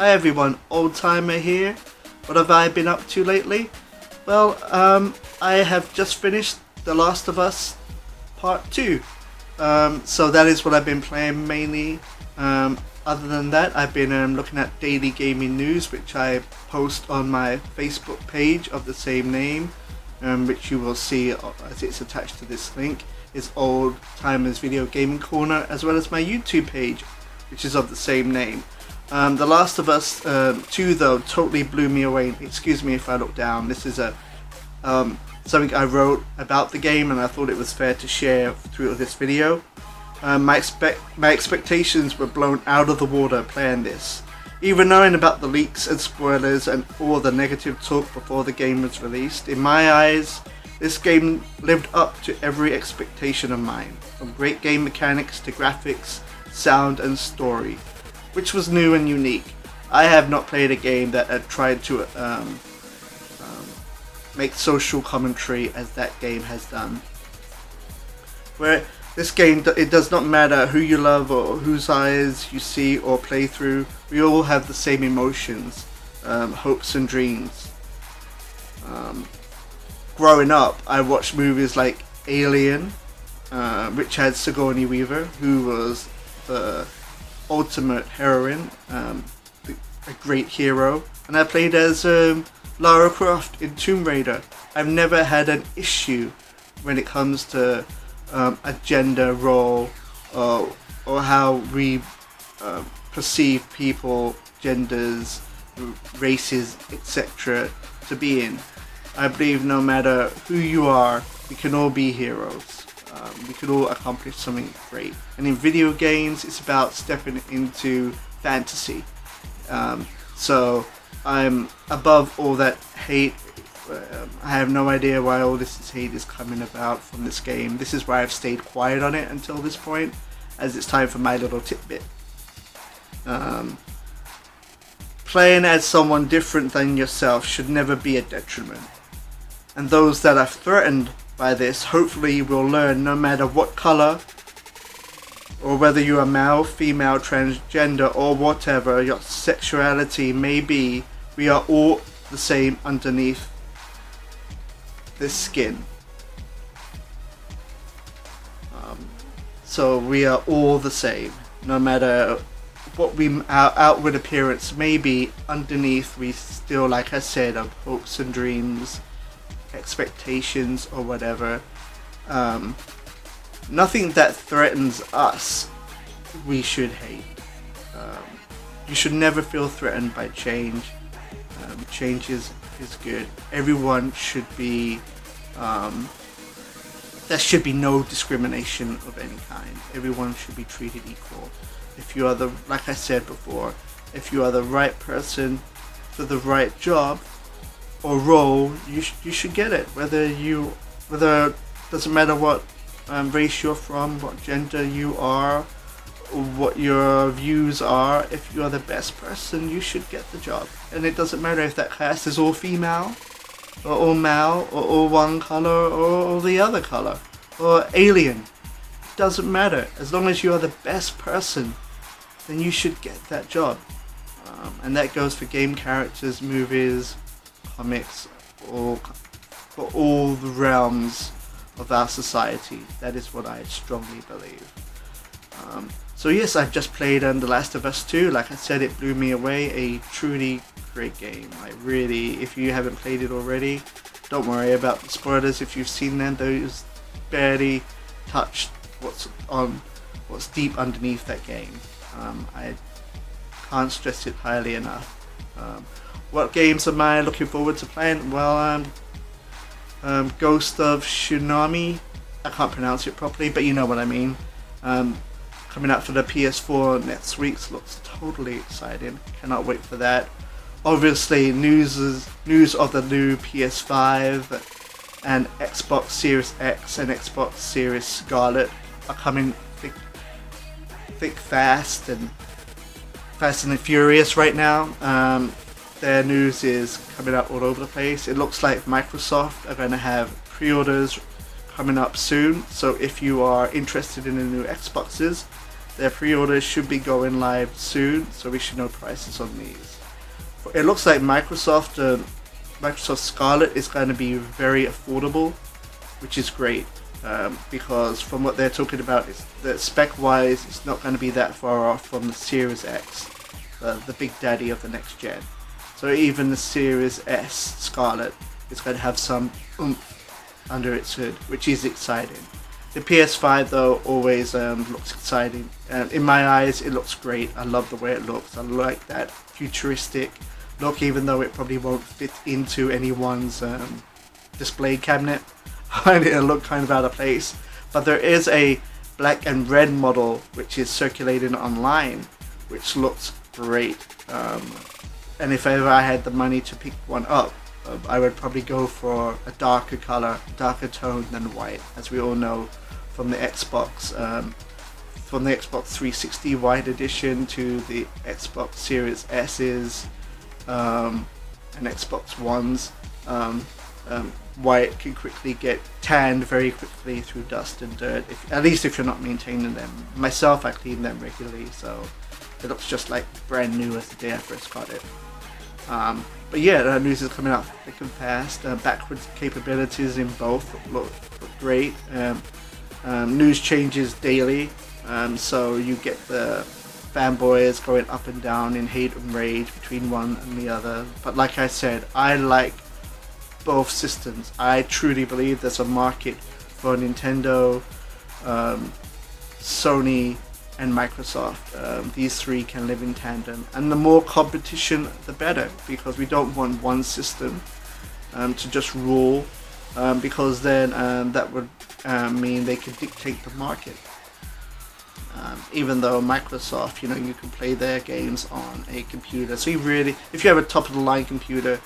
Hi everyone, Old Timer here. What have I been up to lately? Well, I have just finished The Last of Us Part 2. So that is what I've been playing mainly. Other than that, I've been looking at daily gaming news, which I post on my Facebook page of the same name, which you will see as it's attached to this link. Is Old Timers Video Gaming Corner, as well as my YouTube page, which is of the same name. The Last of Us 2 though totally blew me away. Excuse me if I look down. This is a something I wrote about the game, and I thought it was fair to share through this video. My expectations were blown out of the water playing this. Even knowing about the leaks and spoilers and all the negative talk before the game was released, in my eyes, this game lived up to every expectation of mine, from great game mechanics to graphics, sound and story, which was new and unique. I have not played a game that had tried to make social commentary as that game has done. Where this game, it does not matter who you love or whose eyes you see or play through, we all have the same emotions, hopes and dreams. Growing up, I watched movies like Alien, which had Sigourney Weaver, who was the ultimate heroine, a great hero, and I played as Lara Croft in Tomb Raider. I've never had an issue when it comes to a gender role or how we perceive people, genders, races, etc. to be in. I believe no matter who you are, we can all be heroes. We can all accomplish something great. And in video games, it's about stepping into fantasy. So I'm above all that hate. I have no idea why all this hate is coming about from this game. This is why I've stayed quiet on it until this point, as it's time for my little tidbit. Playing as someone different than yourself should never be a detriment. And those that are threatened by this, hopefully will learn no matter what color, or whether you are male, female, transgender, or whatever your sexuality may be, we are all the same underneath this skin. So we are all the same, no matter what our outward appearance may be. Underneath, we still, like I said, have hopes and dreams, expectations, or whatever. Nothing that threatens us we should hate. You should never feel threatened by change. Change is good. Everyone should be there should be no discrimination of any kind. Everyone should be treated equal. If you are like I said before, if you are the right person for the right job or role, you should get it. Whether doesn't matter what race you're from, what gender you are, or what your views are. If you are the best person, you should get the job. And it doesn't matter if that cast is all female, or all male, or all one color, or all the other color, or alien. It doesn't matter. As long as you are the best person, then you should get that job. And that goes for game characters, movies, comics, or for all the realms of our society. That is what I strongly believe. So yes, I've just played The Last of Us 2. Like I said, it blew me away. A truly great game. If you haven't played it already, don't worry about the spoilers. If you've seen them, those barely touched what's deep underneath that game. I can't stress it highly enough. What games am I looking forward to playing? Well, Ghost of Tsunami. I can't pronounce it properly, but you know what I mean. Coming out for the PS4 next week, looks totally exciting. Cannot wait for that. Obviously, news of the new PS5 and Xbox Series X and Xbox Series Scarlet are coming thick, fast and furious right now. Their news is coming out all over the place. It looks like Microsoft are going to have pre-orders coming up soon. So if you are interested in the new Xboxes, Their pre-orders should be going live soon, so we should know prices on these. It looks like Microsoft Scarlet is going to be very affordable, which is great, because from what they're talking about, is that spec-wise, it's not going to be that far off from the Series X, the big daddy of the next gen. So even the Series S Scarlet is going to have some oomph under its hood, which is exciting. The PS5 though always looks exciting. In my eyes, it looks great. I love the way it looks. I like that futuristic look, even though it probably won't fit into anyone's display cabinet. It'll look kind of out of place. But there is a black and red model which is circulating online, which looks great. And if ever I had the money to pick one up, I would probably go for a darker color, darker tone than white, as we all know from the Xbox 360 white edition to the Xbox Series S's and Xbox Ones. White can quickly get tanned very quickly through dust and dirt, at least if you're not maintaining them. Myself, I clean them regularly, so it looks just like brand new as the day I first got it. But yeah, the news is coming out thick and fast. Backwards capabilities in both look great. News changes daily, so you get the fanboys going up and down in hate and rage between one and the other. But like I said, I like both systems. I truly believe there's a market for Nintendo, Sony, and Microsoft. These three can live in tandem, and the more competition the better, because we don't want one system to just rule, because then that would mean they can dictate the market. Even though Microsoft, you can play their games on a computer, so if you have a top of the line computer,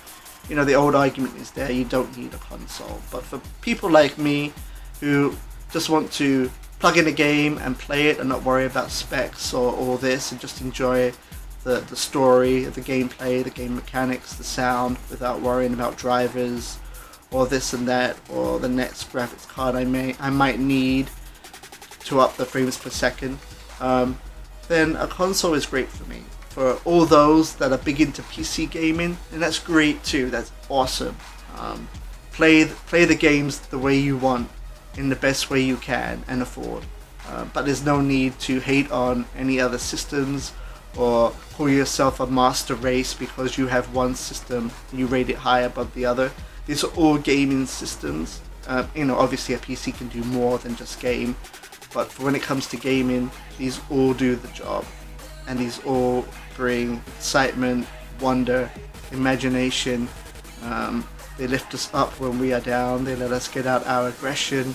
the old argument is there, you don't need a console. But for people like me who just want to plug in a game and play it and not worry about specs or all this, and just enjoy the story, the gameplay, the game mechanics, the sound, without worrying about drivers or this and that, or the next graphics card I might need to up the frames per second, then a console is great for me. For all those that are big into PC gaming, and that's great too, that's awesome. Play the games the way you want, in the best way you can and afford. But there's no need to hate on any other systems or call yourself a master race because you have one system and you rate it high above the other. These are all gaming systems. Obviously a PC can do more than just game, but for when it comes to gaming, these all do the job, and these all bring excitement, wonder, imagination. They lift us up when we are down. They let us get out our aggression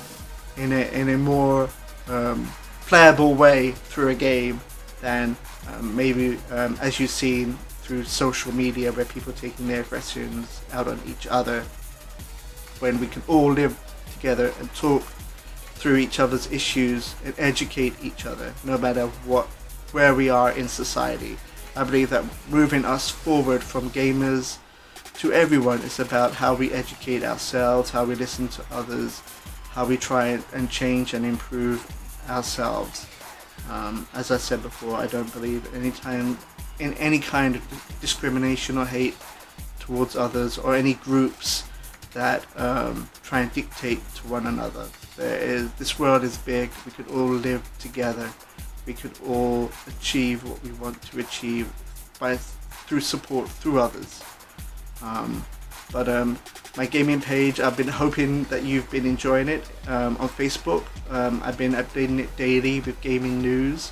in a more playable way through a game than maybe as you've seen through social media, where people are taking their aggressions out on each other, when we can all live together and talk through each other's issues and educate each other, no matter where we are in society. I believe that moving us forward from gamers to everyone is about how we educate ourselves, how we listen to others, how we try and change and improve ourselves. As I said before, I don't believe in any kind of discrimination or hate towards others or any groups that try and dictate to one another. This world is big. We could all live together. We could all achieve what we want to achieve through support through others. But my gaming page, I've been hoping that you've been enjoying it on Facebook. I've been updating it daily with gaming news,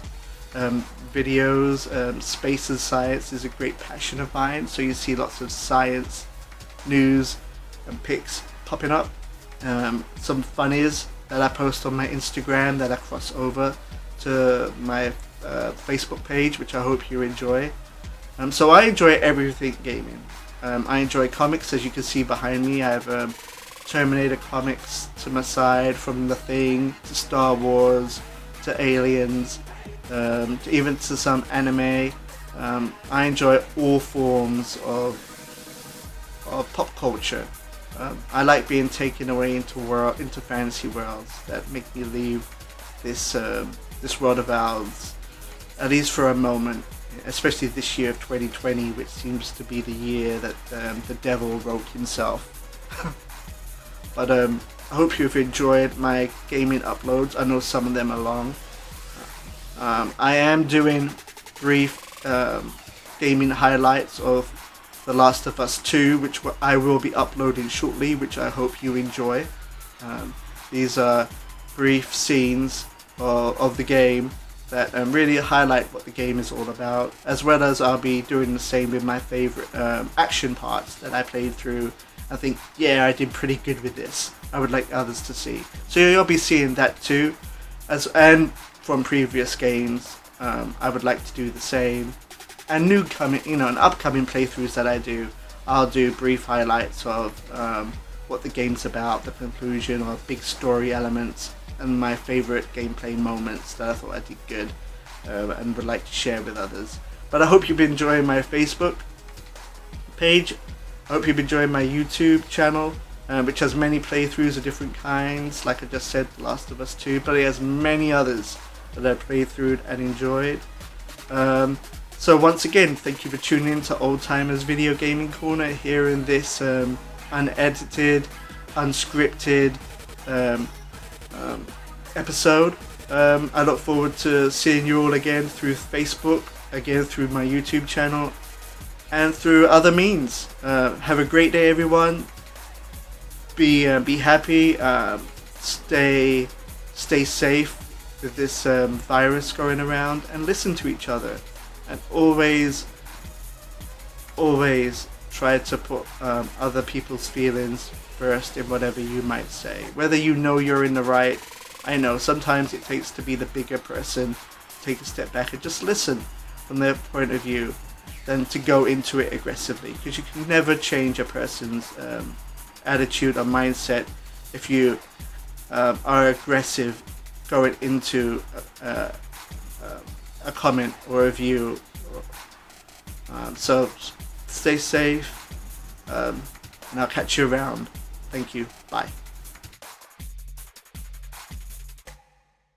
videos. Space and science is a great passion of mine, so you see lots of science news and pics popping up. Some funnies that I post on my Instagram that I cross over to my Facebook page, which I hope you enjoy. So I enjoy everything gaming. I enjoy comics, as you can see behind me. I have Terminator comics to my side, from The Thing to Star Wars to Aliens, even to some anime. I enjoy all forms of pop culture. I like being taken away into fantasy worlds that make me leave this world of ours at least for a moment, especially this year of 2020, which seems to be the year that the devil wrote himself. But I hope you've enjoyed my gaming uploads. I know some of them are long. I am doing brief gaming highlights of The Last of Us 2, which I will be uploading shortly, which I hope you enjoy. These are brief scenes of the game that really highlight what the game is all about, as well as I'll be doing the same with my favorite action parts that I played through. I think, yeah, I did pretty good with this. I would like others to see. So you'll be seeing that too, and from previous games. I would like to do the same, and and upcoming playthroughs that I do. I'll do brief highlights of what the game's about, the conclusion, or big story elements, and my favorite gameplay moments that I thought I did good, and would like to share with others. But I hope you've been enjoying my Facebook page. I hope you've been enjoying my YouTube channel, which has many playthroughs of different kinds, like I just said, The Last of Us 2, but it has many others that I played through and enjoyed. So once again, thank you for tuning in to Old Timers Video Gaming Corner here in this unedited, unscripted episode. I look forward to seeing you all again through Facebook, again through my YouTube channel, and through other means. Have a great day, everyone. Be happy. Stay safe with this virus going around, and listen to each other, and always try to put other people's feelings first in whatever you might say, whether you know you're in the right. I know sometimes it takes to be the bigger person, take a step back and just listen from their point of view, than to go into it aggressively, because you can never change a person's attitude or mindset if you are aggressive going into a comment or a view. So stay safe, and I'll catch you around. Thank you. Bye.